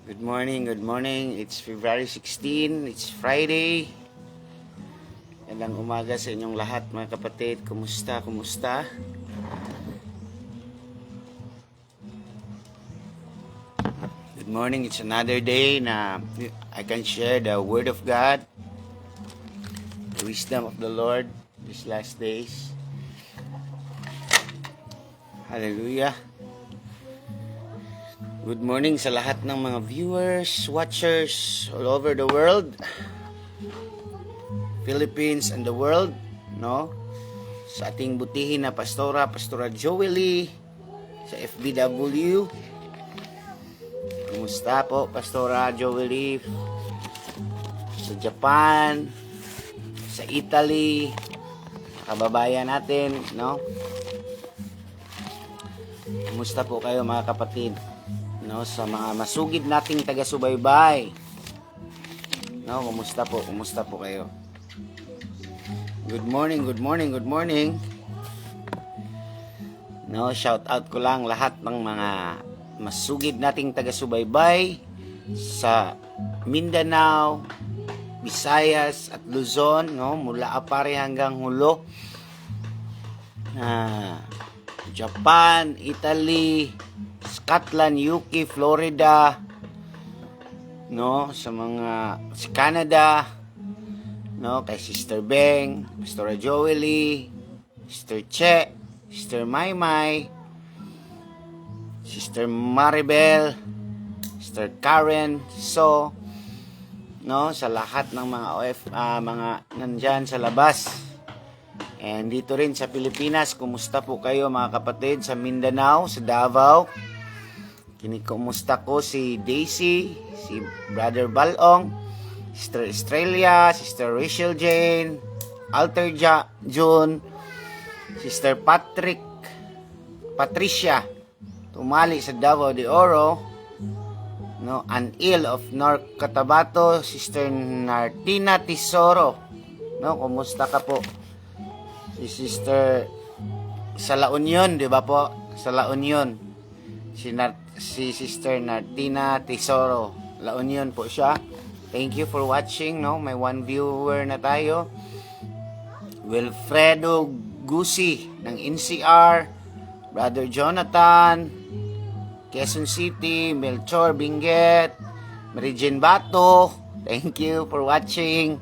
Good morning, good morning. It's February 16, it's Friday. Magandang umaga sa inyong lahat mga kapatid. Kumusta? Good morning, it's another day na I can share the Word of God, the wisdom of the Lord these last days. Hallelujah. Good morning sa lahat ng mga viewers, watchers all over the world. Philippines and the world, no? Sa ating butihin na Pastora Joely sa FBW. Kumusta po, Pastora Joely? Sa Japan, sa Italy, kababayan natin, no? Kumusta po kayo mga kapatid? No, sa mga masugid nating taga-subaybay. No, kumusta po kayo? Good morning. No, shout out ko lang lahat ng mga masugid nating taga-subaybay sa Mindanao, Visayas at Luzon, no, mula Apare hanggang Hulo. Japan, Italy, Scotland, UK, Florida, no, sa Canada, no, kay Sister Beng, Pastora Joely, Sister Che, Sister Maymay, Sister Maribel, Sister Karen, no, sa lahat ng mga mga nandyan sa labas. And dito rin sa Pilipinas, kumusta po kayo mga kapatid sa Mindanao, sa Davao? Kinikumusta ko si Daisy, si Brother Balong, Sister Estrella, Sister Rachel Jane, Alter June, Sister Patricia, tumali sa Davao de Oro, no, Anil of North Cotabato, Sister Nartina Tesoro, no, kumusta ka po? Si Sister sa La Union, di ba po? Sa La Union. Si Sister Nartina Tesoro. La Union po siya. Thank you for watching, no? May one viewer na tayo. Wilfredo Gusi ng NCR. Brother Jonathan. Quezon City. Melchor Binget. Merijen Bato. Thank you for watching.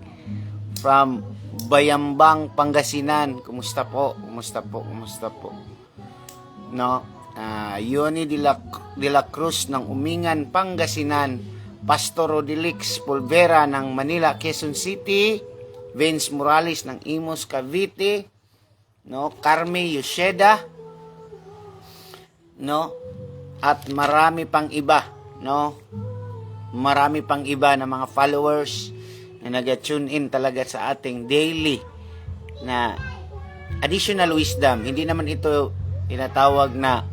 From Bayambang, Pangasinan. Kumusta po? No? Yoni de la Cruz ng Umingan, Pangasinan. Pastor Rodelix Pulvera ng Manila, Quezon City. Vince Morales ng Imus, Cavite. No? Carme Yosheda. No? At marami pang iba. No? Marami pang iba na mga followers na nag-tune in talaga sa ating daily na additional wisdom. Hindi naman ito tinatawag na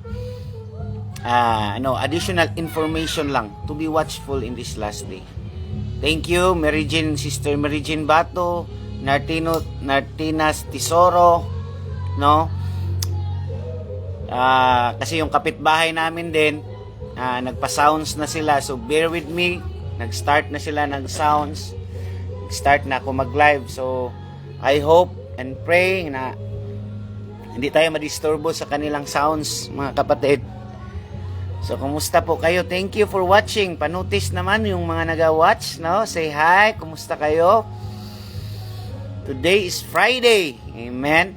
additional information lang to be watchful in this last day. Thank you, Sister Merijen Bato, Nartinas Tesoro, no? Kasi yung kapitbahay namin din, nagpa-sounds na sila. So bear with me. Nag-start na sila ng sounds. Start na ako mag-live. So, I hope and pray na hindi tayo madisturbo sa kanilang sounds, mga kapatid. So, kumusta po kayo? Thank you for watching. Panotice naman yung mga nag-watch, no? Say hi. Kumusta kayo? Today is Friday. Amen.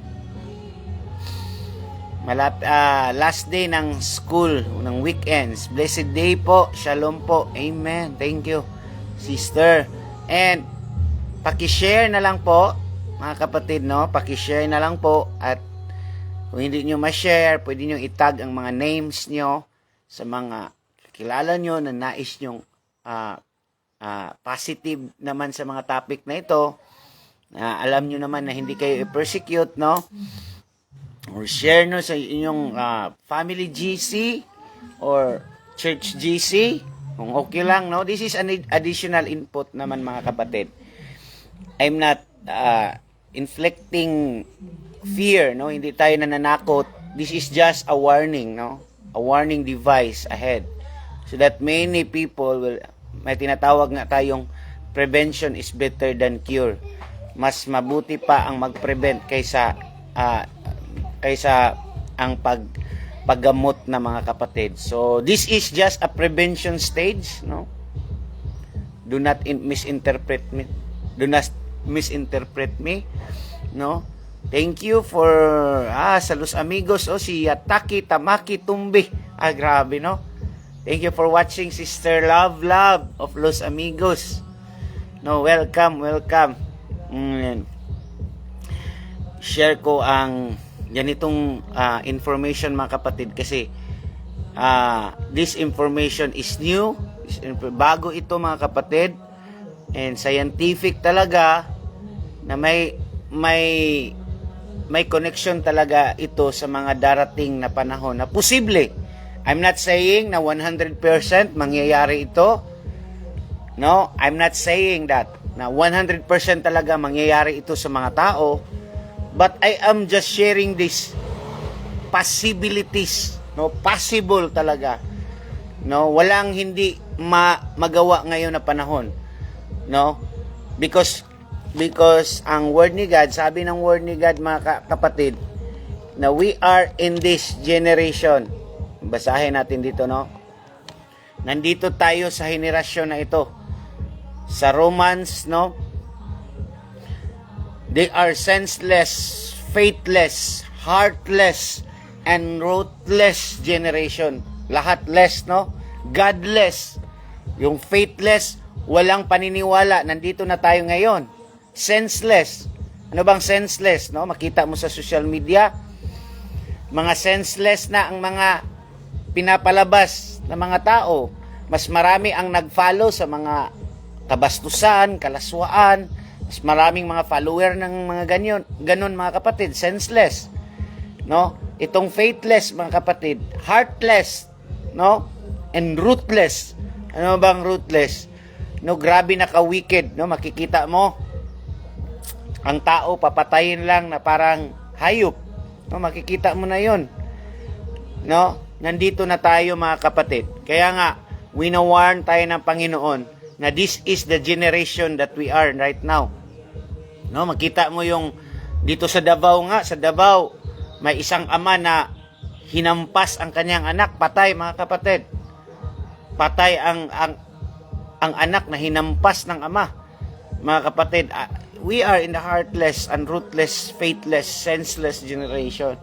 Last day ng school, ng weekends. Blessed day po. Shalom po. Amen. Thank you, sister. And paki-share na lang po, mga kapatid, no? Paki-share na lang po. At kung hindi nyo ma-share, pwede nyo itag ang mga names nyo sa mga kilala nyo na nais nyong positive naman sa mga topic na ito. Alam nyo naman na hindi kayo i-persecute, no? Or share nyo sa inyong family GC or church GC. Kung okay lang, no? This is an additional input naman, mga kapatid. I'm not inflicting fear, no? Hindi tayo nananakot. This is just a warning, no? A warning device ahead. so that many people will, may tinatawag nga tayong prevention is better than cure. Mas mabuti pa ang mag-prevent kaysa ang paggamot na mga kapatid. So this is just a prevention stage, no? Do not misinterpret me. Do not misinterpret me, no? Thank you for sa Los Amigos, si Yataki Tamaki Tumbi. Grabe, no? Thank you for watching, Sister Love of Los Amigos. No, welcome. Share ko ang ganitong information mga kapatid kasi this information is new, bago ito mga kapatid, and scientific talaga na may connection talaga ito sa mga darating na panahon na posible. I'm not saying na 100% mangyayari ito. No, I'm not saying that na 100% talaga mangyayari ito sa mga tao, but I am just sharing this possibilities, no, possible talaga, no, walang hindi magawa ngayon na panahon, no, because ang word ni God, sabi ng word ni God mga kapatid, na we are in this generation. Basahin natin dito, no, nandito tayo sa henerasyon na ito. Sa Romans, no? They are senseless, faithless, heartless, and ruthless generation. Lahat less, no? Godless. Yung faithless, walang paniniwala. Nandito na tayo ngayon. Senseless. Ano bang senseless, no? Makita mo sa social media. Mga senseless na ang mga pinapalabas ng mga tao. Mas marami ang nag-follow sa mga kabastusan, kalaswaan, mas maraming mga follower ng mga ganon mga kapatid, senseless, no? Itong faithless mga kapatid, heartless, no? And ruthless. Ano bang ruthless? No, grabe na ka-wicked, no? Makikita mo ang tao papatayin lang na parang hayop, no? Makikita mo na 'yon, no? Nandito na tayo mga kapatid. Kaya nga winawarn tayo ng Panginoon na this is the generation that we are right now. No, makita mo yung dito sa Davao nga, sa Davao, may isang ama na hinampas ang kanyang anak, patay mga kapatid. Patay ang anak na hinampas ng ama. Mga kapatid, we are in the heartless and ruthless, faithless, senseless generation.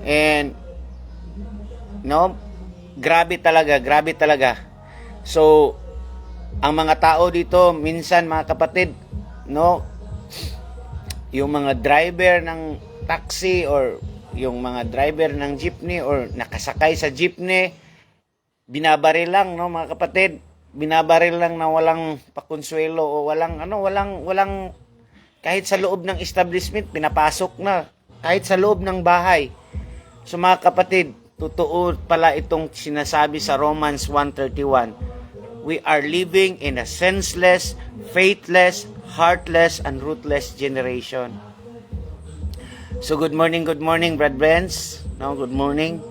And no, grabe talaga. So ang mga tao dito, minsan mga kapatid, no, yung mga driver ng taxi or yung mga driver ng jeepney or nakasakay sa jeepney, binabaril lang, no, mga kapatid, binabaril lang na walang pakonsuelo o walang kahit sa loob ng establishment, pinapasok na, kahit sa loob ng bahay. So mga kapatid, totoo pala itong sinasabi sa Romans 1:31. We are living in a senseless, faithless, heartless, and ruthless generation. So good morning, brethren. No, good morning.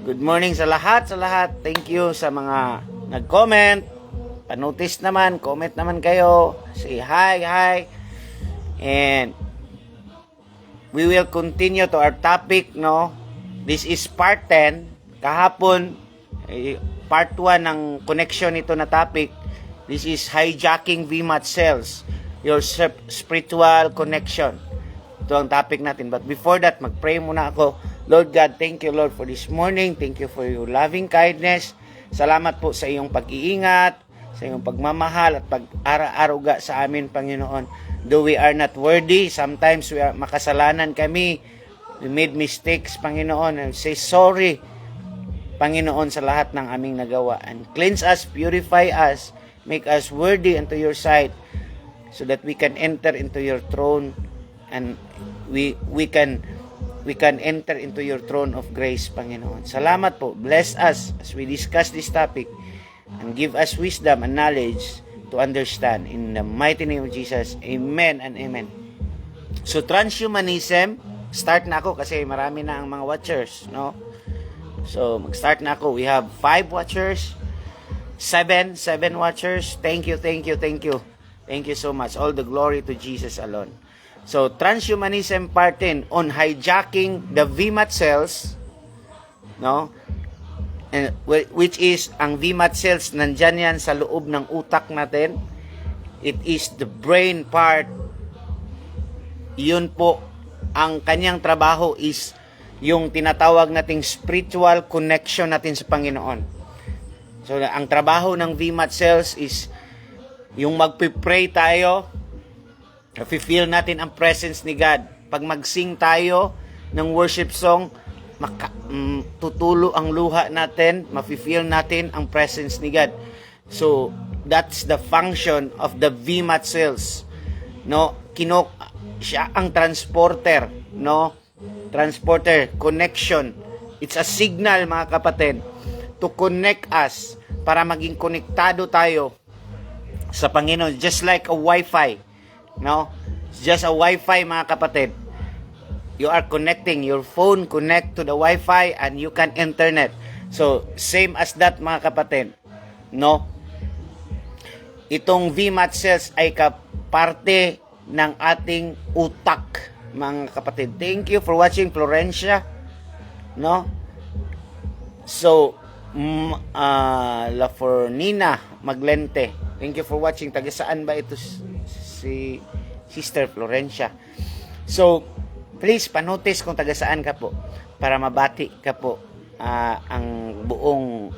Good morning sa lahat. Thank you sa mga nag-comment. Pa-notice naman, comment naman kayo. Say hi. And we will continue to our topic, no? This is part 10. Kahapon, part 1 ng connection nito na topic. This is hijacking VMAT cells, your spiritual connection. Ito ang topic natin. But before that, mag-pray muna ako. Lord God, thank you Lord for this morning. Thank you for your loving kindness. Salamat po sa iyong pag-iingat, sa iyong pagmamahal at pag-araruga sa amin, Panginoon. Though we are not worthy, sometimes we are makasalanan kami. We made mistakes, Panginoon, and say sorry, Panginoon, sa lahat ng aming nagawa. And cleanse us, purify us, make us worthy unto your sight, so that we can enter into your throne, and we can enter into your throne of grace, Panginoon. Salamat po. Bless us as we discuss this topic, and give us wisdom and knowledge to understand. In the mighty name of Jesus, amen and amen. So transhumanism, start na ako kasi marami na ang mga watchers, no? So mag-start na ako. We have 5 watchers. Seven watchers. Thank you, thank you, thank you. Thank you so much. All the glory to Jesus alone. So, transhumanism part 10 on hijacking the VMAT cells, no? And, which is, ang VMAT cells, nandyan yan sa loob ng utak natin. It is the brain part. Yun po, ang kanyang trabaho is yung tinatawag nating spiritual connection natin sa Panginoon. So, ang trabaho ng VMAT cells is yung magpipray tayo, feel natin ang presence ni God. Pag mag-sing tayo ng worship song, tutulo ang luha natin, mafe-feel natin ang presence ni God. So, that's the function of the VMAT cells. No, siya ang transporter, no? Transporter, connection. It's a signal, mga kapatid, to connect us para maging konektado tayo sa Panginoon. Just like a Wi-Fi, no? Just a Wi-Fi, mga kapatid. You are connecting, your phone connect to the Wi-Fi and you can internet. So, same as that, mga kapatid, no? Itong VMAT cells ay parte ng ating utak, mga kapatid. Thank you for watching, Florencia, no? So, La Fornina Maglente, thank you for watching. Taga saan ba ito si Sister Florencia? So, please panotice kung taga saan ka po para mabati ka po ang buong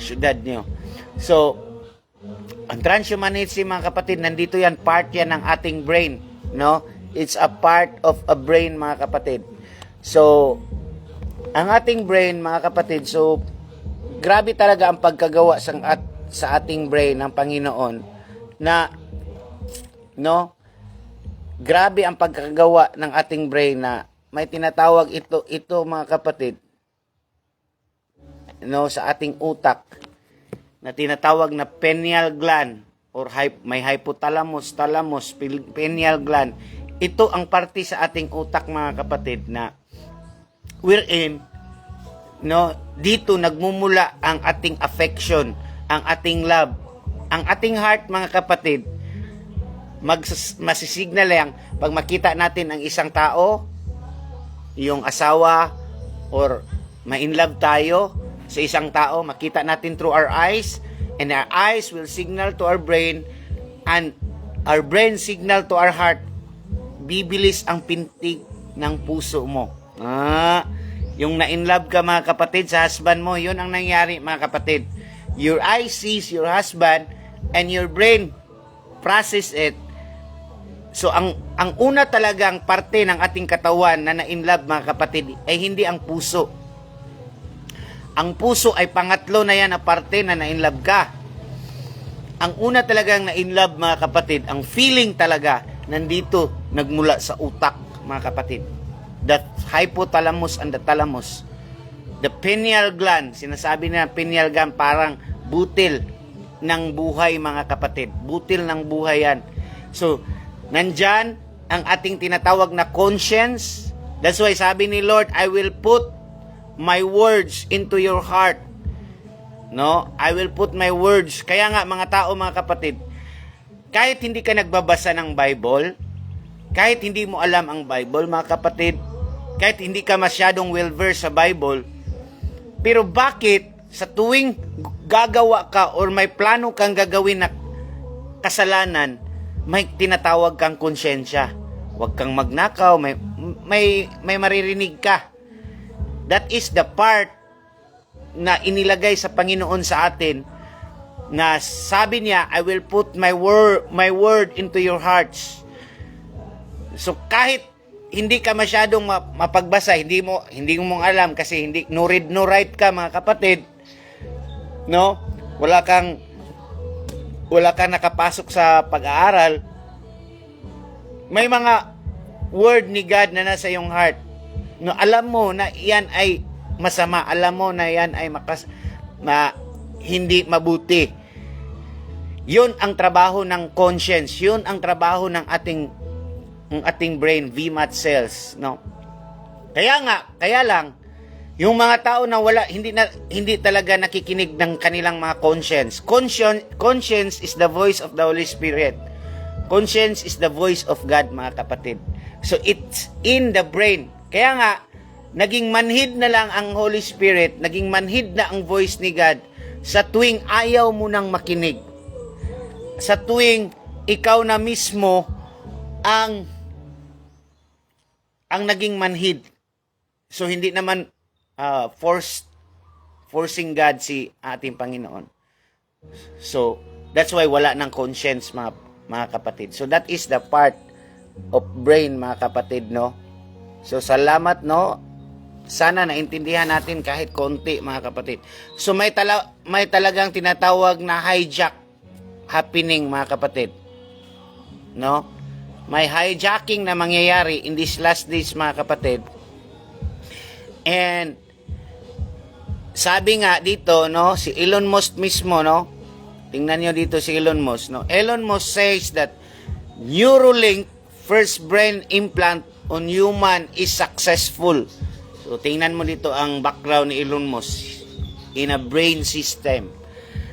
syudad niyo. So, ang transhumanism, mga kapatid, nandito yan, part yan ng ating brain, no? It's a part of a brain, mga kapatid. So, ang ating brain, mga kapatid, so grabe talaga ang pagkagawa sa ating brain ng Panginoon na, no? Grabe ang pagkagawa ng ating brain na may tinatawag ito mga kapatid, no, sa ating utak na tinatawag na pineal gland or may hypothalamus, thalamus, pineal gland. Ito ang parte sa ating utak, mga kapatid, na wherein, no, dito nagmumula ang ating affection, ang ating love. Ang ating heart, mga kapatid, masisignal lang pag makita natin ang isang tao, yung asawa, or ma-inlove tayo sa isang tao, makita natin through our eyes, and our eyes will signal to our brain, and our brain signal to our heart. Bibilis ang pintig ng puso mo. Yung na-inlove ka, mga kapatid, sa husband mo, yun ang nangyari, mga kapatid. Your eye sees your husband and your brain process it. So, ang una talagang parte ng ating katawan na na-inlove, mga kapatid, ay hindi ang puso. Ang puso ay pangatlo na yan na parte na na-inlove ka. Ang una talagang na-inlove, mga kapatid, ang feeling talaga, nandito, nagmula sa utak, mga kapatid. The hypothalamus and the thalamus. The pineal gland, sinasabi na pineal gland, parang butil ng buhay, mga kapatid. Butil ng buhay yan. So, nandyan ang ating tinatawag na conscience. That's why sabi ni Lord, I will put my words into your heart. No? I will put my words. Kaya nga, mga tao, mga kapatid, kahit hindi ka nagbabasa ng Bible, kahit hindi mo alam ang Bible, mga kapatid, kahit hindi ka masyadong well-versed sa Bible, pero bakit sa tuwing gagawa ka or may plano kang gagawin na kasalanan, may tinatawag kang konsyensya. Huwag kang magnakaw, may maririnig ka. That is the part na inilagay sa Panginoon sa atin, na sabi niya, I will put my word into your hearts. So kahit hindi ka masyadong mapagbasa, hindi mo alam kasi no read no write ka, mga kapatid, no? Wala kang nakapasok sa pag-aaral, may mga word ni God na nasa iyong heart. No, alam mo na iyan ay masama, alam mo na iyan ay hindi mabuti. Yun ang trabaho ng conscience, yun ang trabaho ng ating brain, VMAT cells, no? Kaya lang, Yung mga tao na hindi talaga nakikinig ng kanilang mga conscience. Conscience is the voice of the Holy Spirit. Conscience is the voice of God, mga kapatid. So it's in the brain. Kaya nga, naging manhid na lang ang Holy Spirit, naging manhid na ang voice ni God sa tuwing ayaw mo nang makinig. Sa tuwing ikaw na mismo ang naging manhid. So hindi naman forcing God si ating Panginoon. So that's why wala ng conscience, mga kapatid. So that is the part of brain, mga kapatid, no? So salamat, no? Sana naintindihan natin kahit konti, mga kapatid. So may talagang tinatawag na hijack happening, mga kapatid. No? May hijacking na mangyayari in these last days, mga kapatid. And sabi nga dito, no, si Elon Musk mismo, no? Tingnan niyo dito si Elon Musk, no? Elon Musk says that Neuralink first brain implant on human is successful. So tingnan mo dito ang background ni Elon Musk in a brain system.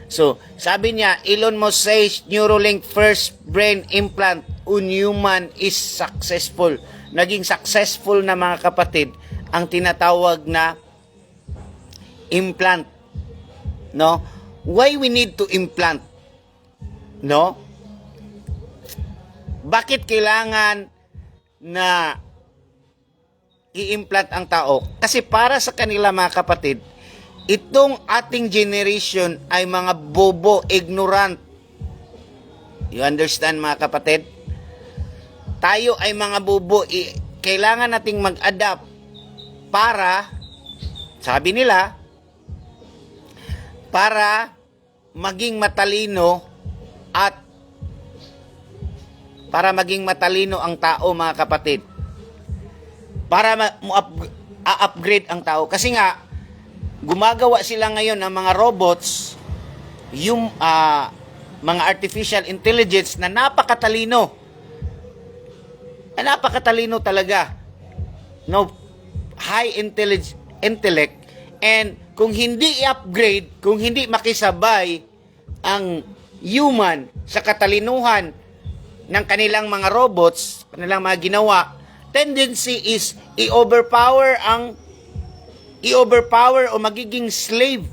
So sabi niya, Elon Musk says Neuralink first brain implant on human is successful. Naging successful na, mga kapatid, ang tinatawag na implant. No? Why we need to implant? No? Bakit kailangan na i-implant ang tao? Kasi para sa kanila, mga kapatid, itong ating generation ay mga bobo, ignorant. You understand, mga kapatid? Tayo ay mga bobo. Kailangan nating mag-adapt para, sabi nila, para maging matalino at para maging matalino ang tao, mga kapatid. Para upgrade ang tao. Kasi nga, gumagawa sila ngayon ng mga robots, yung mga artificial intelligence na napakatalino. Napakatalino talaga. No, high intellect. And kung hindi i-upgrade, kung hindi makisabay ang human sa katalinuhan ng kanilang mga robots, kanilang mga ginawa, tendency is i-overpower o magiging slave.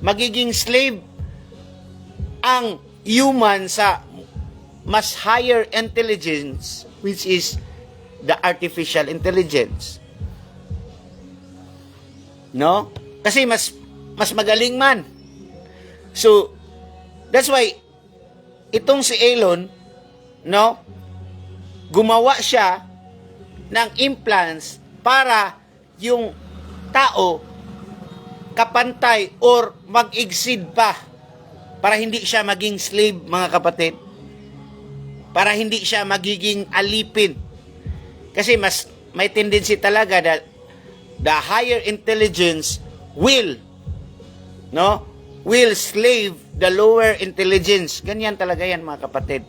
Magiging slave ang human sa mas higher intelligence, which is the artificial intelligence. No? Kasi mas magaling man. So, that's why itong si Elon, no, gumawa siya ng implants para yung tao kapantay or mag-exceed pa, para hindi siya maging slave, mga kapatid. Para hindi siya magiging alipin. Kasi mas may tendency talaga that the higher intelligence will slave the lower intelligence. Ganyan talaga yan, mga kapatid.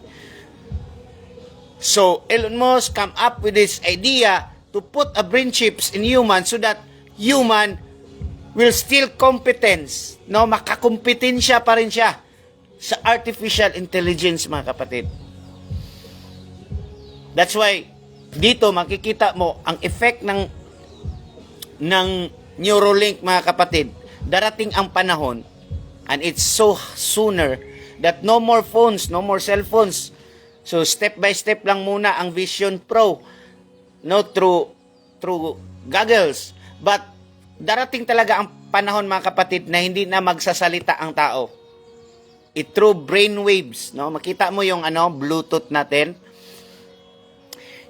So, Elon Musk come up with this idea to put a brain chips in human so that human will still competence. No, makakompetensya pa rin siya sa artificial intelligence, mga kapatid. That's why dito makikita mo ang effect ng Neuralink, mga kapatid. Darating ang panahon, and it's so sooner, that no more phones, no more cellphones. So step by step lang muna ang Vision Pro, no, through goggles. But darating talaga ang panahon, mga kapatid, na hindi na magsasalita ang tao. Through brainwaves, no? Makita mo yung Bluetooth natin.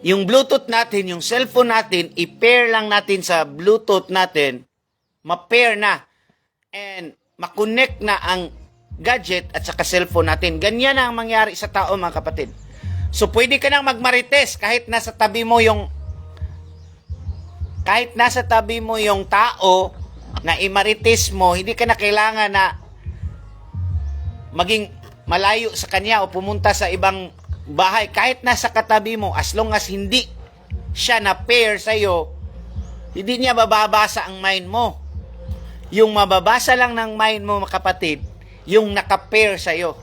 Yung Bluetooth natin, yung cellphone natin, i-pair lang natin sa Bluetooth natin, ma-pair na, and ma-connect na ang gadget at saka cellphone natin. Ganyan na ang mangyari sa tao, mga kapatid. So, pwede ka nang magmarites kahit nasa tabi mo yung tao na imarites mo, hindi ka na kailangan na maging malayo sa kanya o pumunta sa ibang bahay. Kahit nasa katabi mo, as long as hindi siya na pair sa'yo, Hindi niya bababasa ang mind mo. Yung mababasa lang ng mind mo, mga kapatid, yung nakapair sa'yo.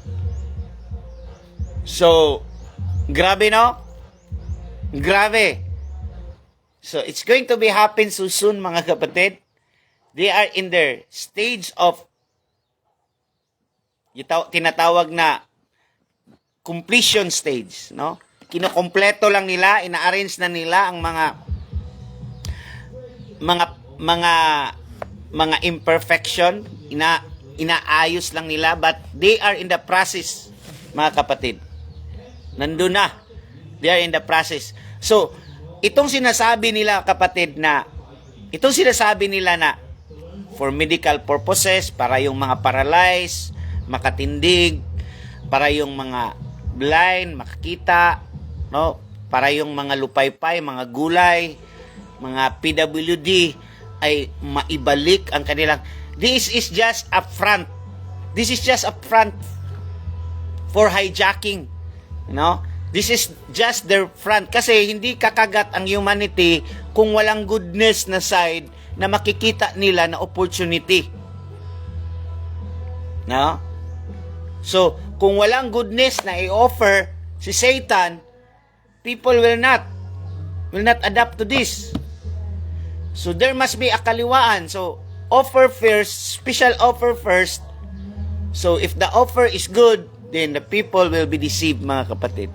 So, grabe, no? Grabe. So, it's going to be happen so soon, mga kapatid. They are in their stage of tinatawag na completion stage, no? Kinokompleto lang nila, ina-arrange na nila ang mga imperfection, inaayos lang nila, but they are in the process, mga kapatid. Nandun na. They are in the process. So, itong sinasabi nila, kapatid, na for medical purposes, para yung mga paralyzed, makatindig, para yung mga blind, makakita, no? Para yung mga lupaypay, mga gulay, mga PWD ay maibalik ang kanilang. This is just a front. This is just a front for hijacking. No? This is just their front. Kasi hindi kakagat ang humanity kung walang goodness na side na makikita nila na opportunity. No? So, kung walang goodness na i-offer si Satan, people will not adapt to this. So, there must be a kaliwaan. So, offer first, special offer first. So, if the offer is good, then the people will be deceived, mga kapatid.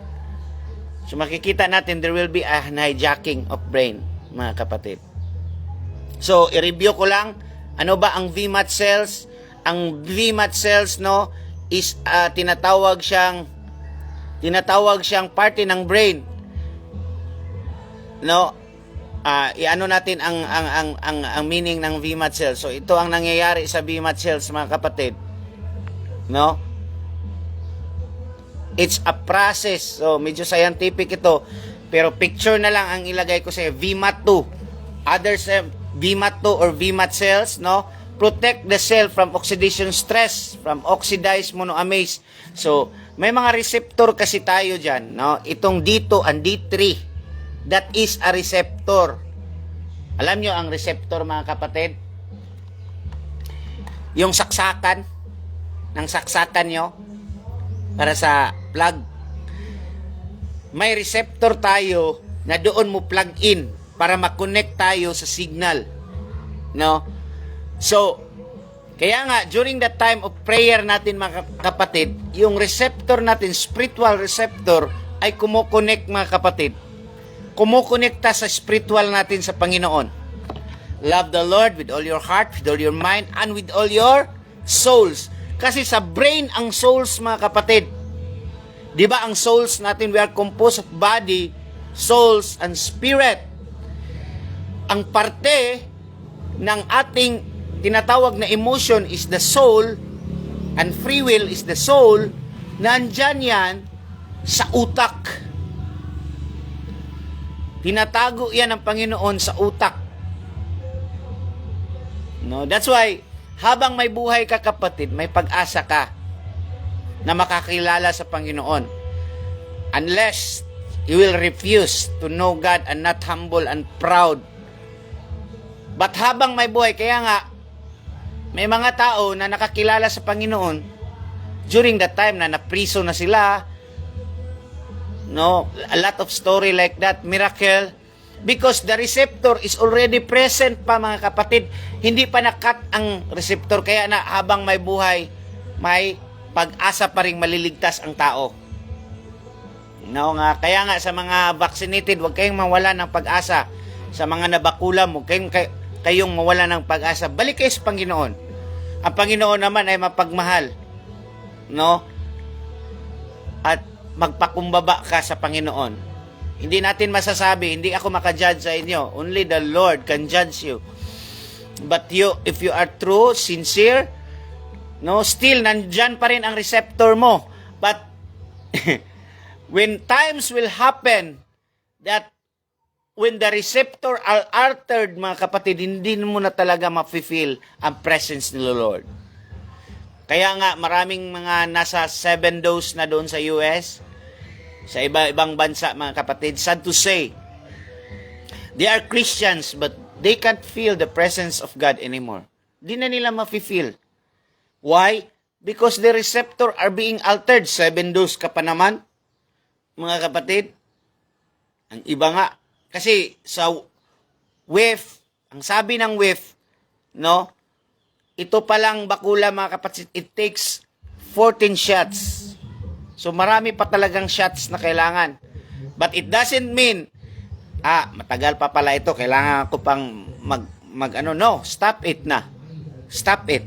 So, makikita natin, there will be a hijacking of brain, mga kapatid. So, i-review ko lang, ano ba ang VMAT cells? Ang VMAT cells, no, is tinatawag siyang parte ng brain. No? Iano natin ang meaning ng VMAT cells. So, ito ang nangyayari sa VMAT cells, mga kapatid. No? It's a process. So, medyo scientific ito. Pero picture na lang ang ilagay ko sa VMAT2. Others, VMAT2 or VMAT cells, no? Protect the cell from oxidation stress, from oxidized monoamines. So, may mga receptor kasi tayo dyan, no? Itong D2 and D3. That is a receptor. Alam nyo ang receptor, mga kapatid? Yung saksakan nyo para sa plug. May receptor tayo na doon mo plug in para ma-connect tayo sa signal. No? So, kaya nga, during the time of prayer natin, mga kapatid, yung receptor natin, spiritual receptor, ay kumokonect, mga kapatid. Kumukonekta sa spiritual natin sa Panginoon. Love the Lord with all your heart, with all your mind, and with all your souls. Kasi sa brain ang souls, mga kapatid. Di ba ang souls natin, we are composed of body, souls, and spirit. Ang parte ng ating tinatawag na emotion is the soul, and free will is the soul. Nandyan yan sa utak. Tinatago yan ng Panginoon sa utak. No, that's why, habang may buhay ka, kapatid, may pag-asa ka na makakilala sa Panginoon. Unless you will refuse to know God and not humble and proud. But habang may buhay, kaya nga, may mga tao na nakakilala sa Panginoon during that time na napriso na sila. No, a lot of story like that, miracle, because the receptor is already present pa, mga kapatid. Hindi pa nakat ang receptor, kaya na habang may buhay, may pag-asa pa ring maliligtas ang tao. No, nga, kaya nga sa mga vaccinated, huwag kayong mawala ng pag-asa. Sa mga nabakulam, huwag kayong mawala ng pag-asa. Balik kayo sa Panginoon. Ang Panginoon naman ay mapagmahal. No? At magpakumbaba ka sa Panginoon. Hindi natin masasabi, hindi ako makajudge sa inyo. Only the Lord can judge you. But if you are true, sincere, no, still nandyan pa rin ang receptor mo. But when times will happen that when the receptor are altered, mga kapatid, hindi mo na talaga ma-feel ang presence ni Lord. Kaya nga, maraming mga nasa 7 dose na doon sa US, sa iba-ibang bansa, mga kapatid. Sad to say, they are Christians, but they can't feel the presence of God anymore. Di na nila mafe-feel. Why? Because the receptor are being altered. 7 dose ka pa naman, mga kapatid. Ang iba nga. Kasi sa WIF, ang sabi ng WIF, no, ito palang bakula, mga kapatid, it takes 14 shots. So marami pa talagang shots na kailangan. But it doesn't mean, matagal pa pala ito, kailangan ko pang no, stop it na. Stop it.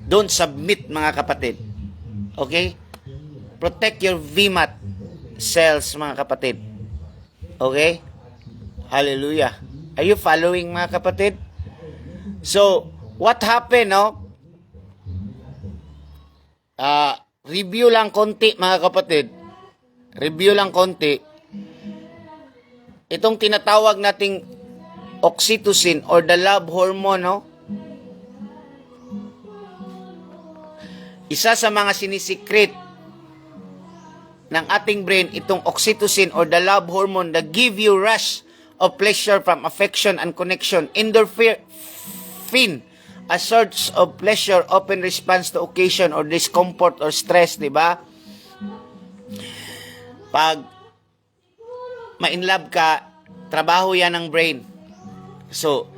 Don't submit, mga kapatid. Okay? Protect your VMAT cells, mga kapatid. Okay? Hallelujah. Are you following, mga kapatid? So, what happened, no? Review lang konti, mga kapatid. Review lang konti. Itong tinatawag nating oxytocin or the love hormone, no? Isa sa mga sinisikret ng ating brain, itong oxytocin or the love hormone that give you rush of pleasure from affection and connection. Endorphin, a source of pleasure, often response to occasion or discomfort or stress, di ba? Pag ma-inlove ka, trabaho yan ng brain. So,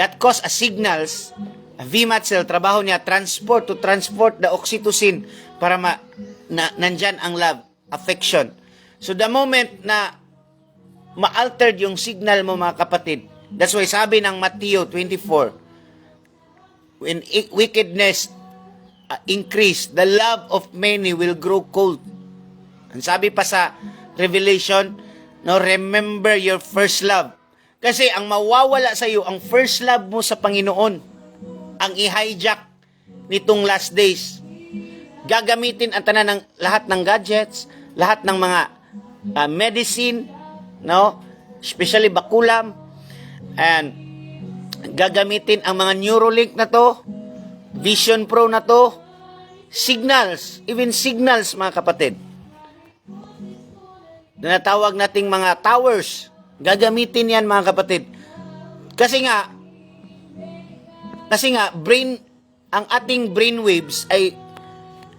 that cause a signals, a VMAT cell, trabaho niya, to transport the oxytocin para nandyan ang love, affection. So, the moment na ma-altered yung signal mo, mga kapatid, that's why sabi ng Matthew 24, when wickedness increase, the love of many will grow cold. Ang sabi pa sa Revelation, no, remember your first love. Kasi ang mawawala sa iyo, ang first love mo sa Panginoon, ang i-hijack nitong last days. Gagamitin ang tanan ng lahat ng gadgets, lahat ng mga medicine, no, especially bakulam, and gagamitin ang mga Neuralink na to, Vision Pro na to, signals, even signals, mga kapatid. Tinatawag nating mga towers, gagamitin yan, mga kapatid. Kasi nga ang ating brain waves ay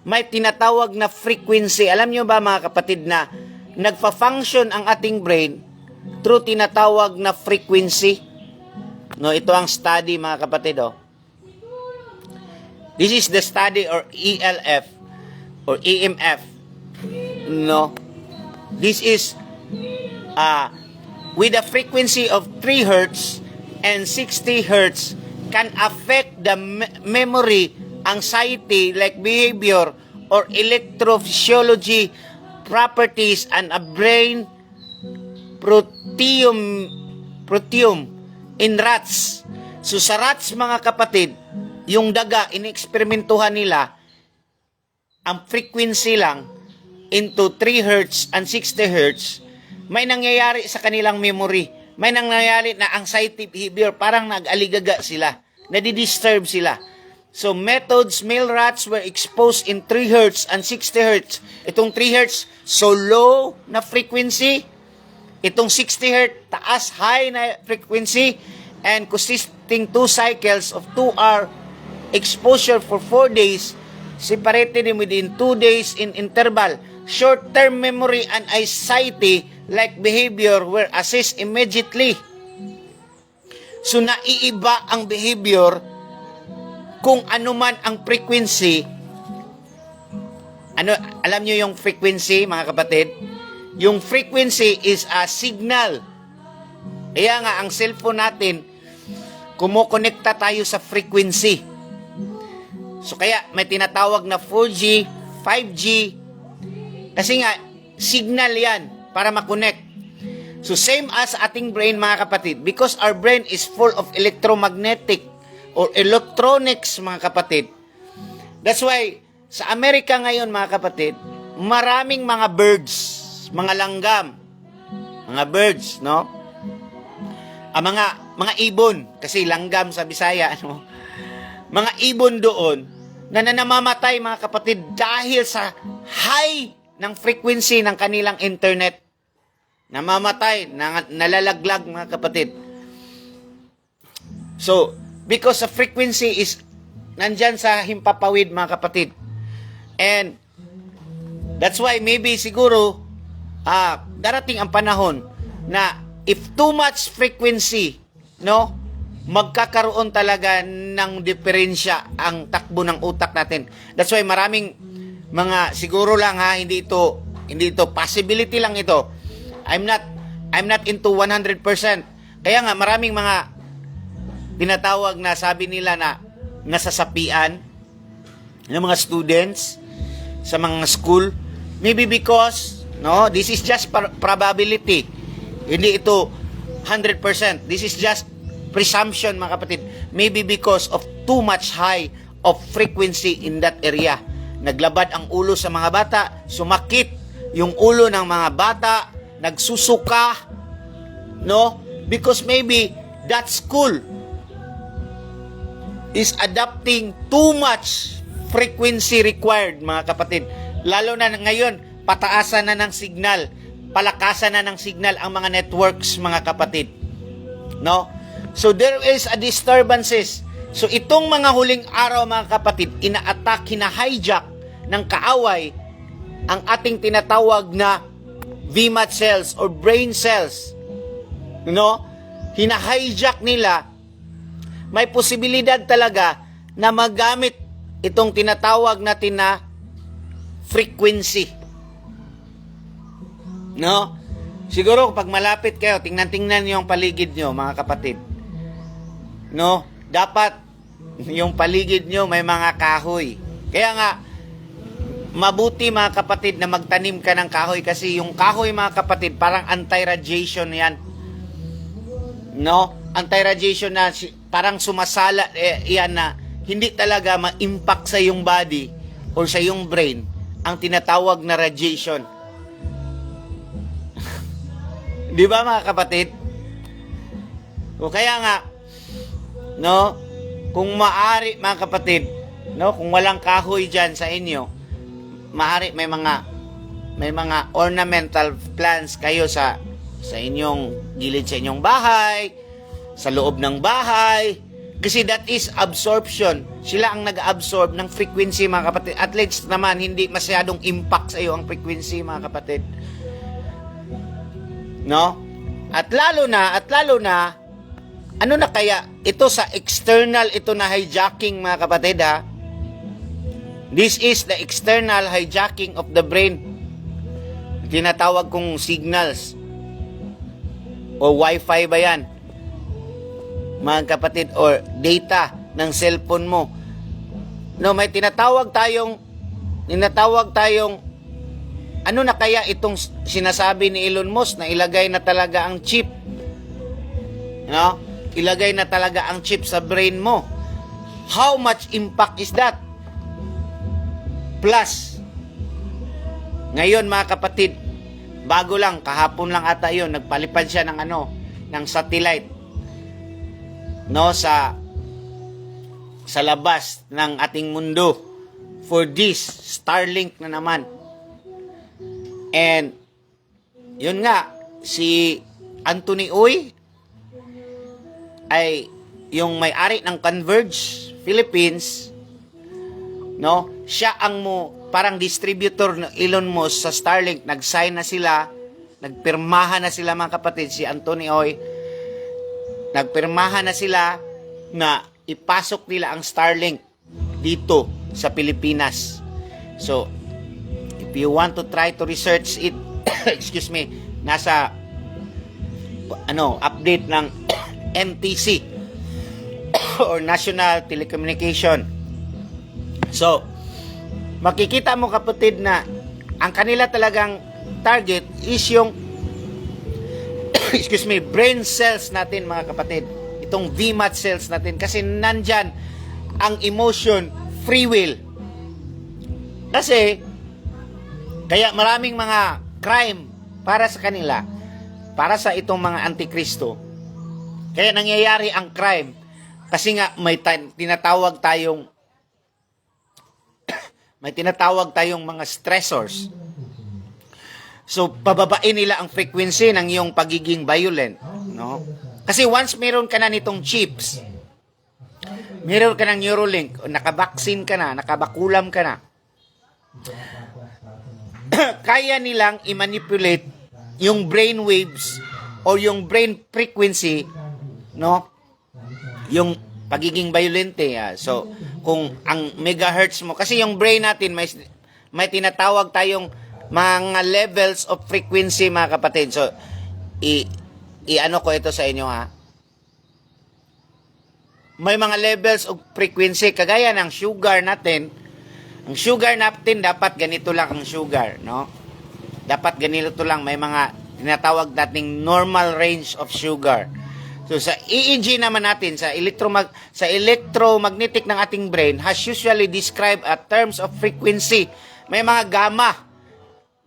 may tinatawag na frequency. Alam nyo ba, mga kapatid, na nagfa-function ang ating brain through tinatawag na frequency? No, ito ang study, mga kapatid, oh. This is the study or ELF or EMF. No. This is with a frequency of 3 Hertz and 60 Hertz can affect the memory, anxiety, like behavior, or electrophysiology properties and a brain proteome in rats. So sa rats, mga kapatid, yung daga, ineksperimentuhan nila, ang frequency lang into 3 Hertz and 60 Hertz, may nangyayari sa kanilang memory. May nangyayari na anxiety behavior, parang nag-aligaga sila, nadidisturb sila. So methods, male rats were exposed in 3 Hertz and 60 Hertz. Itong 3 Hertz, so low na frequency. Itong 60 Hertz, taas, high na frequency. And consisting 2 cycles of 2-hour exposure for 4 days, separated within 2 days in interval. Short-term memory and anxiety-like behavior were assessed immediately. So, naiiba ang behavior kung ano man ang frequency. Alam nyo yung frequency, mga kapatid? Yung frequency is a signal. Kaya nga, ang cellphone natin, kumukonekta tayo sa frequency. So, kaya may tinatawag na 4G, 5G, kasi nga, signal yan para makonect. So, same as ating brain, mga kapatid, because our brain is full of electromagnetic or electronics, mga kapatid. That's why, sa Amerika ngayon, mga kapatid, maraming mga birds, mga langgam, mga birds, no? Mga ibon, kasi langgam sa Bisaya, ano? Mga ibon doon, na namamatay, mga kapatid, dahil sa high ng frequency ng kanilang internet. Namamatay, nalalaglag, mga kapatid. So, because the frequency is nandyan sa himpapawid, mga kapatid. And that's why maybe siguro darating ang panahon na if too much frequency, no, magkakaroon talaga ng diferensya ang takbo ng utak natin. That's why maraming mga siguro lang hindi ito possibility lang ito. I'm not into 100%. Kaya nga maraming mga tinatawag na sabi nila na nasasapian ng mga students sa mga school, maybe because this is just probability. Hindi ito 100%. This is just presumption, mga kapatid. Maybe because of too much high of frequency in that area. Naglabad ang ulo sa mga bata, sumakit yung ulo ng mga bata, nagsusuka, no? Because maybe that school is adapting too much frequency required, mga kapatid. Lalo na ngayon, pataasan na ng signal, palakasan na ng signal ang mga networks, mga kapatid. No? So there is a disturbances. So itong mga huling araw, mga kapatid, ina-attack, hina-hijack ng kaaway ang ating tinatawag na VMAT cells or brain cells. No? Hina-hijack nila. May posibilidad talaga na magamit itong tinatawag natin na frequency. No? Siguro pag malapit kayo, tingnan niyo yung paligid niyo, mga kapatid. No? Dapat yung paligid niyo may mga kahoy. Kaya nga mabuti, mga kapatid, na magtanim ka ng kahoy kasi yung kahoy, mga kapatid, parang anti-radiation yan. No? Anti-radiation na parang sumasala yan na hindi talaga ma-impact sa yung body or sa yung brain ang tinatawag na radiation. Di ba, mga kapatid? O kaya nga, no, kung maari, mga kapatid, no, kung walang kahoy dyan sa inyo, maari may mga ornamental plants kayo sa inyong gilid sa inyong bahay, sa loob ng bahay, kasi that is absorption. Sila ang nag-absorb ng frequency, mga kapatid. At least naman, hindi masyadong impact sa iyo ang frequency, mga kapatid. No? At lalo na, ano na kaya, ito sa external, ito na hijacking, mga kapatid, ha? This is the external hijacking of the brain. Tinatawag kong signals. O Wi-Fi ba yan? Mga kapatid, or data ng cellphone mo. No, may tinatawag tayong ano na kaya itong sinasabi ni Elon Musk na ilagay na talaga ang chip? No? Ilagay na talaga ang chip sa brain mo. How much impact is that? Plus, ngayon, mga kapatid, bago lang, kahapon lang ata yun, nagpalipad siya ng satellite, no, sa labas ng ating mundo for this Starlink na naman. And yun nga, si Anthony Uy ay yung may-ari ng Converge Philippines, no? Siya ang parang distributor ng Elon Musk sa Starlink. Nag-sign na sila, nagpirmahan na sila, mga kapatid, si Anthony Uy. Nagpirmahan na sila na ipasok nila ang Starlink dito sa Pilipinas. So, if you want to try to research it, excuse me, nasa update ng NTC or National Telecommunication. So, makikita mo, kapatid, na ang kanila talagang target is yung excuse me, brain cells natin, mga kapatid. Itong VMAT cells natin. Kasi nandyan ang emotion, free will. Kasi, kaya maraming mga crime para sa kanila, para sa itong mga antikristo. Kaya nangyayari ang crime. Kasi nga, may tinatawag tayong mga stressors. So, pababain nila ang frequency ng iyong pagiging violent, no? Kasi once meron ka na nitong chips, meron ka ng Neuralink, nakabaksin ka na, nakabakulam ka na, kaya nilang i-manipulate yung brain waves or yung brain frequency, no? Yung pagiging violente. So, kung ang megahertz mo, kasi yung brain natin may tinatawag tayong mga levels of frequency, mga kapatid. So, i-ano ko ito sa inyo, ha? May mga levels of frequency, kagaya ng sugar natin. Ang sugar natin, dapat ganito lang ang sugar, no? Dapat ganito lang, may mga tinatawag nating normal range of sugar. So, sa EEG naman natin, sa electromagnetic ng ating brain, has usually described at terms of frequency. May mga gamma,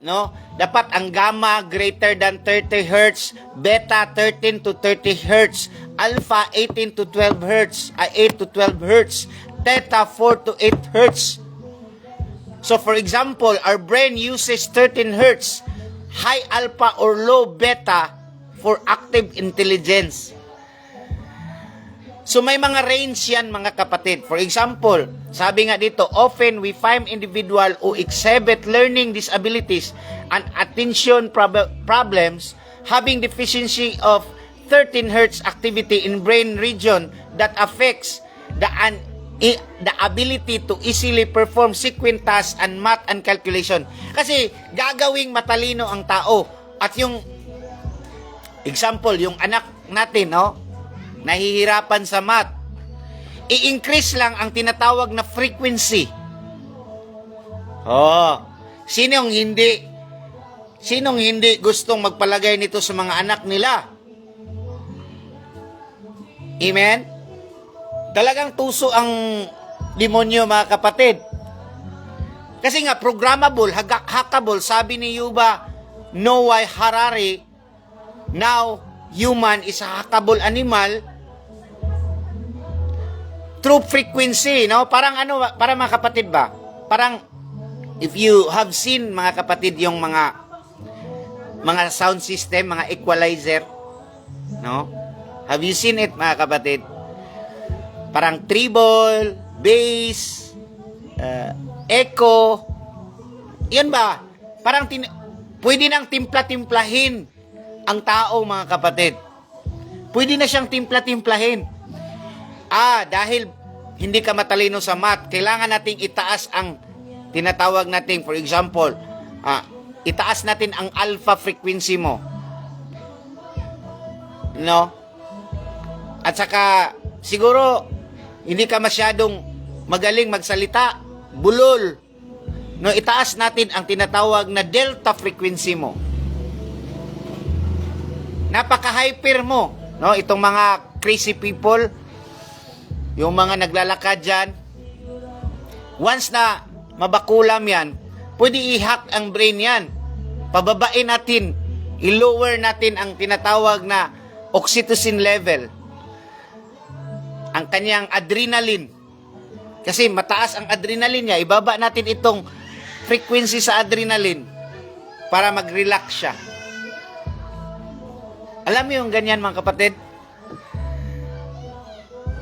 no? Dapat ang gamma greater than 30 Hz, beta 13 to 30 Hz, alpha 18 to 12 Hz, 8 to 12 Hz, theta 4 to 8 Hz. So for example, our brain uses 13 Hz, high alpha or low beta for active intelligence. So may mga range yan, mga kapatid. For example, sabi nga dito, often we find individual who exhibit learning disabilities and attention problems having deficiency of 13 Hz activity in brain region that affects the ability to easily perform sequence tasks and math and calculation. Kasi gagawing matalino ang tao. At yung example, yung anak natin, no? Nahihirapan sa math. I-increase lang ang tinatawag na frequency. Sinong hindi gustong magpalagay nito sa mga anak nila? Amen? Talagang tuso ang demonyo, mga kapatid. Kasi nga, programmable, hackable, sabi ni Yuval Noah Harari, now, human is a hackable animal through frequency, no? Parang ano, para mga kapatid ba? Parang, if you have seen, mga kapatid, yung mga sound system, mga equalizer, no? Have you seen it, mga kapatid? Parang treble, bass, echo, yan ba? Parang pwede nang timpla-timplahin ang tao, mga kapatid. Pwede na siyang timpla-timplahin. Dahil hindi ka matalino sa math, kailangan nating itaas ang tinatawag nating, for example, itaas natin ang alpha frequency mo. No? At saka, siguro, hindi ka masyadong magaling magsalita, bulol. No, itaas natin ang tinatawag na delta frequency mo. Napaka-hyper mo. No, itong mga crazy people, yung mga naglalakad dyan, once na mabakulam yan, pwede i-hack ang brain yan. Pababain natin, i-lower natin ang tinatawag na oxytocin level. Ang kanyang adrenaline. Kasi mataas ang adrenaline niya, ibaba natin itong frequency sa adrenaline para mag-relax siya. Alam mo yung ganyan, mga kapatid?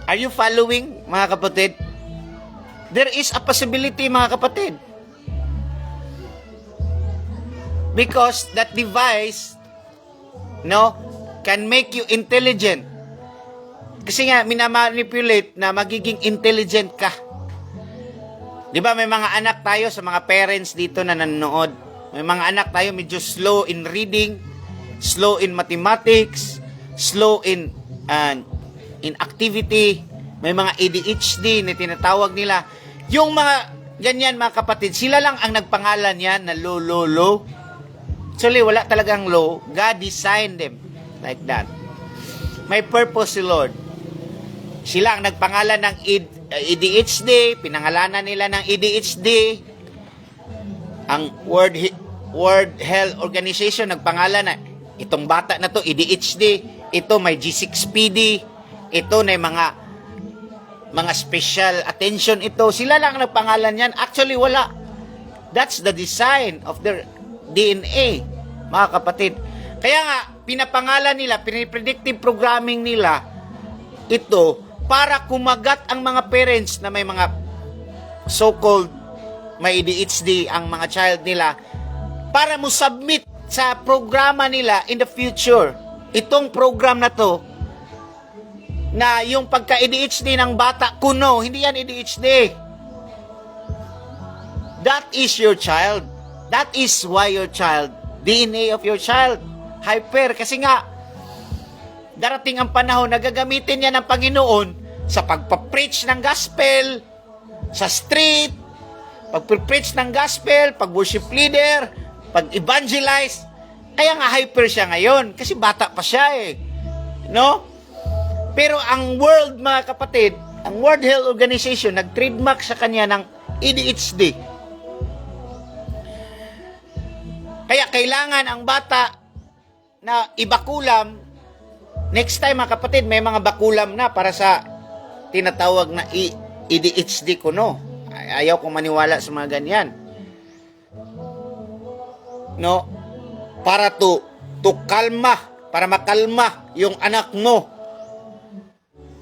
Are you following, mga kapatid? There is a possibility, mga kapatid. Because that device, no, can make you intelligent. Kasi nga, minamanipulate na magiging intelligent ka. Di ba, may mga anak tayo sa mga parents dito na nanonood. May mga anak tayo medyo slow in reading, slow in mathematics, slow in activity, may mga ADHD na tinatawag nila. Yung mga ganyan, mga kapatid, sila lang ang nagpangalan yan na low. Actually, wala talagang low. God designed them like that. May purpose si Lord. Sila ang nagpangalan ng ADHD, pinangalanan nila ng ADHD. Ang World Health Organization nagpangalan na itong bata na to ADHD, ito may G6PD, ito na mga special attention ito. Sila lang ang nagpangalan yan. Actually, wala. That's the design of their DNA, mga kapatid. Kaya nga, pinapangalan nila, pinipredictive programming nila, ito, para kumagat ang mga parents na may mga so-called may ADHD ang mga child nila para mo submit sa programa nila in the future. Itong program na to, na yung pagka-ADHD ng bata, kuno, hindi yan ADHD. That is your child. That is why your child, DNA of your child, hyper. Kasi nga, darating ang panahon na gagamitin niya ng Panginoon sa pagpapreach ng gospel, sa street, pag-preach ng gospel, pag-worship leader, pag-evangelize. Kaya nga hyper siya ngayon kasi bata pa siya eh. No? Pero ang world, mga kapatid, ang World Health Organization, nag-trademark sa kanya ng ADHD. Kaya kailangan ang bata na ibakulam. Next time, mga kapatid, may mga bakulam na para sa tinatawag na ADHD ko, no? Ayaw kong maniwala sa mga ganyan. No? Para to kalma, para makalma yung anak mo.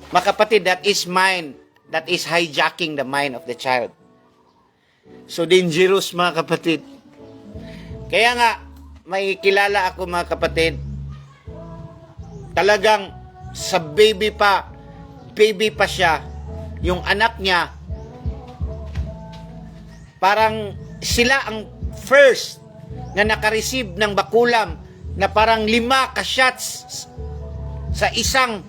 Mga kapatid, that is mind. That is hijacking the mind of the child. So dangerous, mga kapatid. Kaya nga, may kilala ako, mga kapatid, talagang sa baby pa siya, yung anak niya, parang sila ang first na nakareceive ng bakulam na parang 5 ka-shots sa isang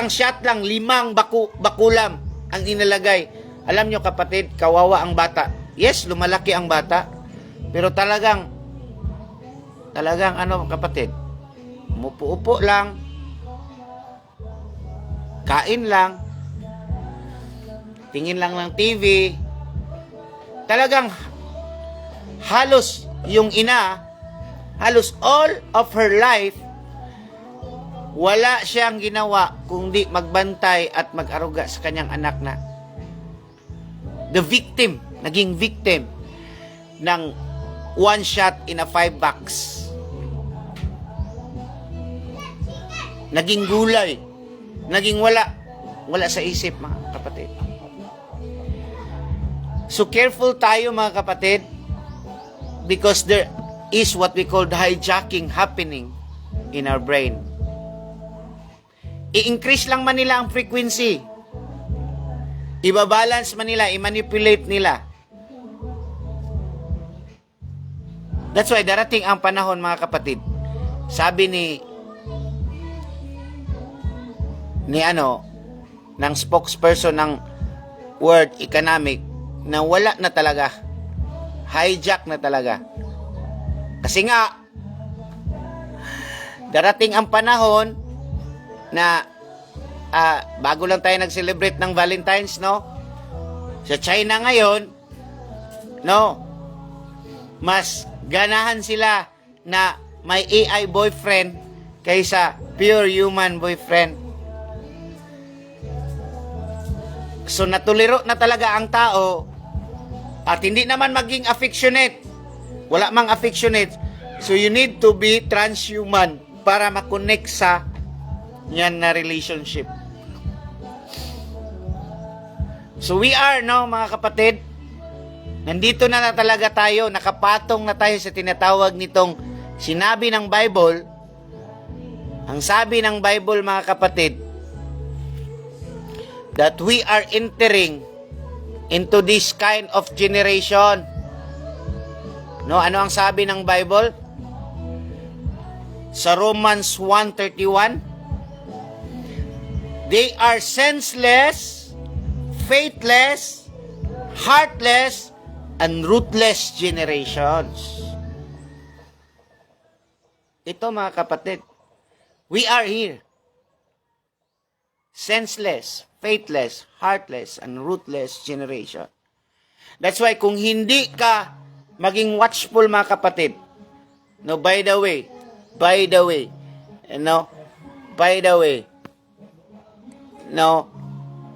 shot lang, 5 bakulam ang inilagay. Alam nyo, kapatid, kawawa ang bata. Yes, lumalaki ang bata, pero talagang ano, kapatid, umupo-upo lang, kain lang, tingin lang ng TV. Talagang halos yung ina, halos all of her life, wala siyang ginawa kundi magbantay at mag-aruga sa kanyang anak na naging victim ng 1 shot in a 5 box. Naging gulay, naging wala sa isip, mga kapatid. So careful tayo, mga kapatid, because there is what we call the hijacking happening in our brain. I-increase lang man nila ang frequency. Ibabalance man nila, i-manipulate nila. That's why darating ang panahon, mga kapatid. Sabi ng spokesperson ng World Economic, na wala na talaga. Hijack na talaga. Kasi nga, darating ang panahon na bago lang tayo nag-celebrate ng Valentine's, no? Sa China ngayon, no? Mas ganahan sila na may AI boyfriend kaysa pure human boyfriend. So natuliro na talaga ang tao at hindi naman maging affectionate. Wala mang affectionate. So you need to be transhuman para makonect sa yan na relationship. So we are, no, mga kapatid, nandito na talaga tayo, nakapatong na tayo sa tinatawag nitong sinabi ng Bible. Ang sabi ng Bible, mga kapatid, that we are entering into this kind of generation. No, ano ang sabi ng Bible? Sa Romans 1:31, they are senseless, faithless, heartless, and ruthless generations. Ito, mga kapatid, we are here. Senseless, faithless, heartless, and ruthless generation. That's why kung hindi ka maging watchful, mga kapatid, no, by the way, no,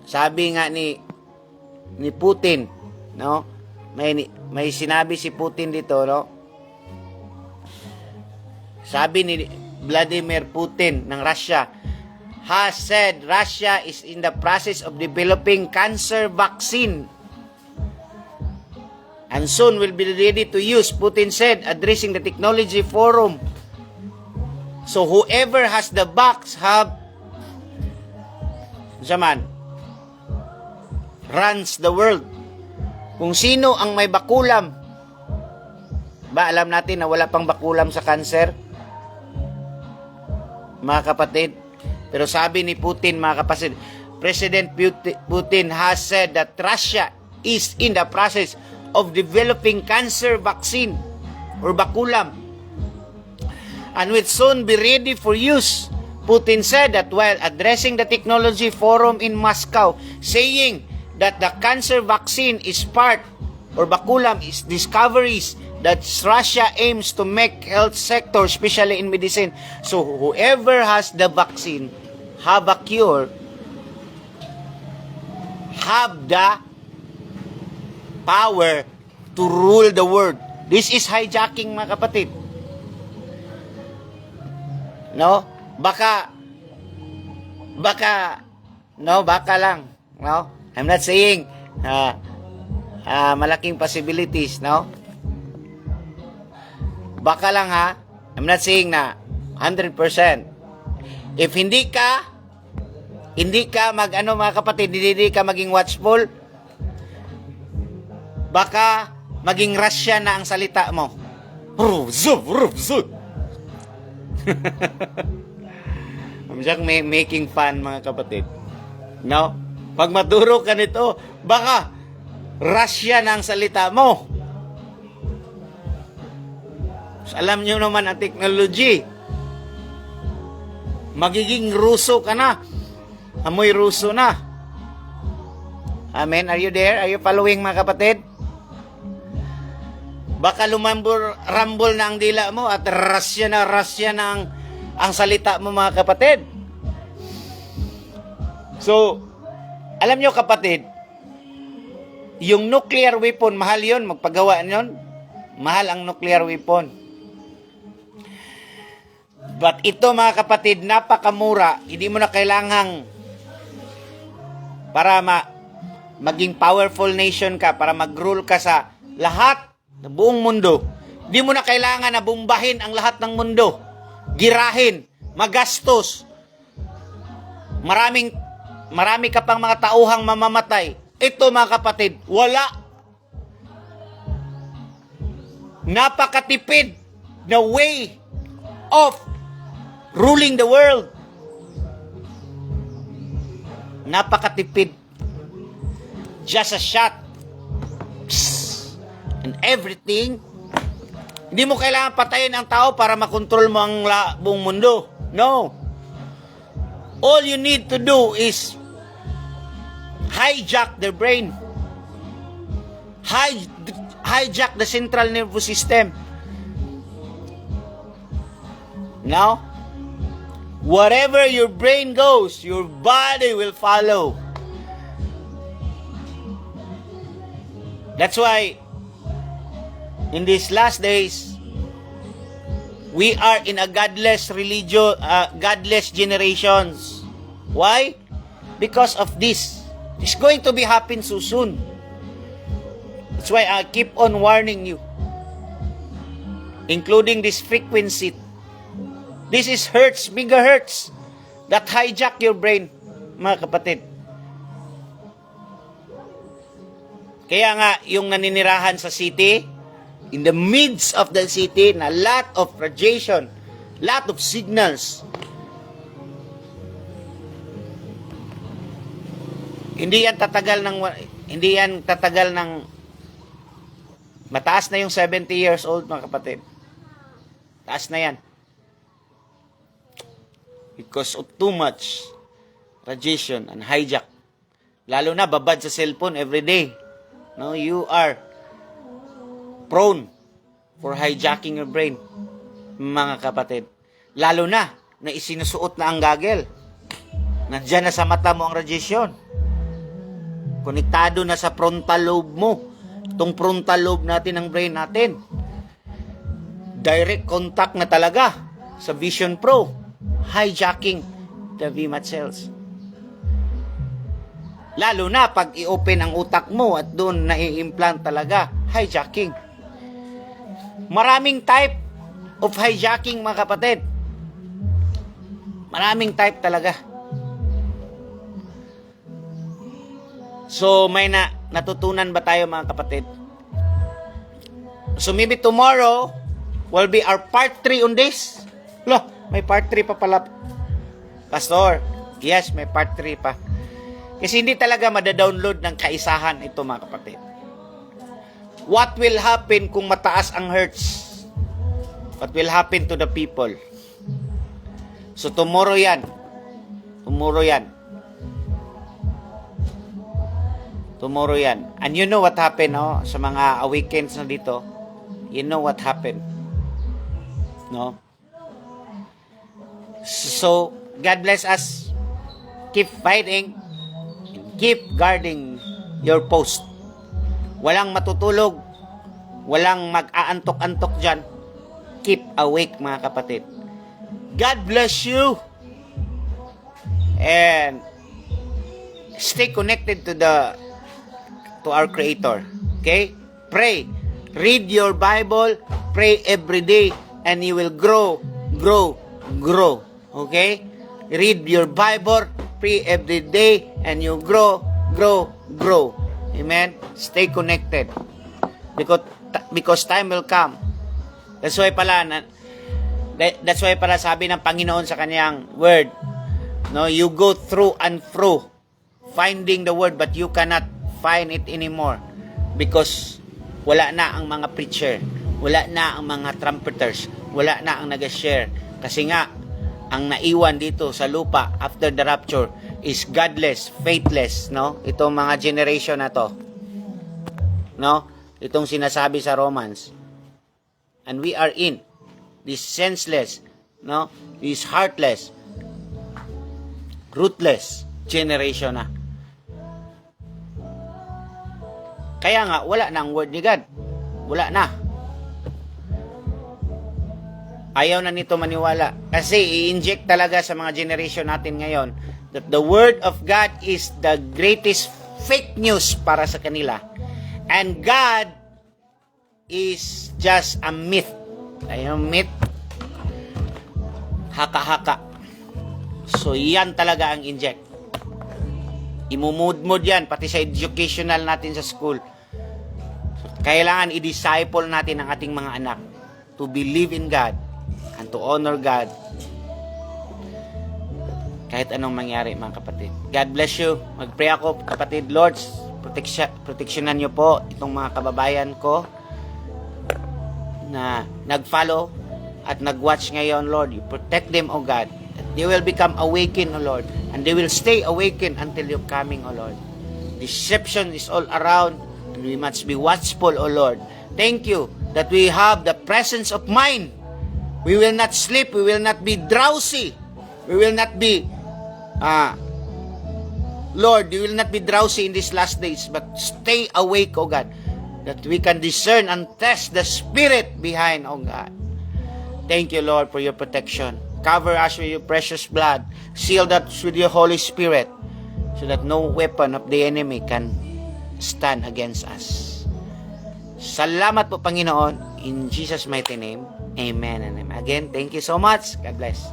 sabi nga ni Putin, no, may sinabi si Putin dito, no, sabi ni Vladimir Putin ng Russia, has said Russia is in the process of developing cancer vaccine and soon will be ready to use, Putin said, addressing the technology forum. So whoever has the box runs the world. Kung sino ang may bakulam. Ba, alam natin na wala pang bakulam sa cancer? Mga kapatid. Pero sabi ni Putin, mga kapatid, President Putin has said that Russia is in the process of developing cancer vaccine or bakulam and will soon be ready for use. Putin said that while addressing the technology forum in Moscow, saying that the cancer vaccine is part or bakulam is discoveries that Russia aims to make health sector, especially in medicine. So whoever has the vaccine, have a cure, have the power to rule the world. This is hijacking, mga kapatid. No? Baka lang. No? I'm not saying malaking possibilities, no? Baka lang ha. I'm not saying na 100%. If hindi ka mga kapatid, hindi ka maging watchful, baka maging Russia na ang salita mo. I'm just making fun, mga kapatid. No? Pag maturo ka nito, baka Russia na ang salita mo. So, alam nyo naman ang technology. Magiging Ruso ka na. Amoy Ruso na. Amen? Are you there? Are you following, mga kapatid? Baka rambol na ang dila mo at Russia na ang salita mo, mga kapatid. So, alam nyo, kapatid, yung nuclear weapon, mahal yun, magpagawa yun. Mahal ang nuclear weapon. But ito, mga kapatid, napakamura. Hindi mo na kailangang para maging powerful nation ka, para mag-rule ka sa lahat ng buong mundo. Hindi mo na kailangan na bombahin ang lahat ng mundo. Girahin, magastos. Marami ka pang mga tauhang mamamatay. Ito, mga kapatid, wala. Napakatipid na way of ruling the world. Napakatipid. Just a shot. Psst. And everything. Hindi mo kailangan patayin ang tao para makontrol mo ang buong mundo. No. All you need to do is hijack their brain. Hijack the central nervous system. Now, wherever your brain goes, your body will follow. That's why, in these last days, we are in a godless religion, godless generations. Why? Because of this. It's going to be happen so soon. That's why I keep on warning you, including this frequency. This is hertz, megahertz, that hijack your brain, mga kapatid. Kaya nga, yung naninirahan sa city, in the midst of the city, na lot of radiation, lot of signals. Hindi yan tatagal ng mataas na yung 70 years old, mga kapatid. Taas na yan. Because of too much radiation and hijack. Lalo na babad sa cellphone every day. No, you are prone for hijacking your brain, mga kapatid. Lalo na isinusuot na ang gaggle. Nandiyan na sa mata mo ang radiation. Konektado na sa frontal lobe mo. Itong frontal lobe natin ng brain natin. Direct contact na talaga sa Vision Pro. Hijacking the VMAT cells. Lalo na pag i-open ang utak mo at doon na-implant talaga, hijacking. Maraming type of hijacking, mga kapatid. Maraming type talaga. So, may natutunan ba tayo, mga kapatid? So, maybe tomorrow will be our part 3 on this. Loh, may part 3 pa pala. Pastor, yes, may part 3 pa. Kasi hindi talaga madadownload ng kaisahan ito, mga kapatid. What will happen kung mataas ang hertz? What will happen to the people? So, tomorrow yan. Tomorrow yan. Tomorrow yan. And you know what happened, no? Sa mga awakens na dito, you know what happened. No? So, God bless us. Keep fighting. Keep guarding your post. Walang matutulog. Walang mag-aantok-antok dyan. Keep awake, mga kapatid. God bless you. And stay connected to our Creator. Okay? Pray. Read your Bible. Pray every day. And you will grow. Okay? Read your Bible. Pray every day. And you grow. Amen? Stay connected. Because time will come. That's why pala sabi ng Panginoon sa kanyang word, no, you go through and through finding the word, but you cannot find it anymore because wala na ang mga preacher, wala na ang mga trumpeters, wala na ang nag-share. Kasi nga, ang naiwan dito sa lupa after the rapture is godless, faithless, no? Itong mga generation na to, no? Itong sinasabi sa Romans. And we are in this senseless, no? This heartless, ruthless generation na. Kaya nga, wala na ang word ni God. Wala na. Ayaw na nito maniwala. Kasi i-inject talaga sa mga generation natin ngayon that the word of God is the greatest fake news para sa kanila. And God is just a myth. Ayun, myth. Haka-haka. So, yan talaga ang inject. Imumudmud yan, pati sa educational natin sa school. So, kailangan i-disciple natin ang ating mga anak to believe in God and to honor God. Kahit anong mangyari, mga kapatid. God bless you. Mag-pray ako, kapatid. Lord, proteksyonan niyo po itong mga kababayan ko na nag-follow at nag-watch ngayon, Lord. You protect them, O God. They will become awakened, O Lord. And they will stay awakened until your coming, O Lord. Deception is all around. And we must be watchful, O Lord. Thank you that we have the presence of mind. We will not sleep. We will not be drowsy. We will not be, Lord, we will not be drowsy in these last days. But stay awake, O God. That we can discern and test the spirit behind, O God. Thank you, Lord, for your protection. Cover us with your precious blood. Seal us with your Holy Spirit so that no weapon of the enemy can stand against us. Salamat po, Panginoon. In Jesus' mighty name, amen and amen. Again, thank you so much. God bless.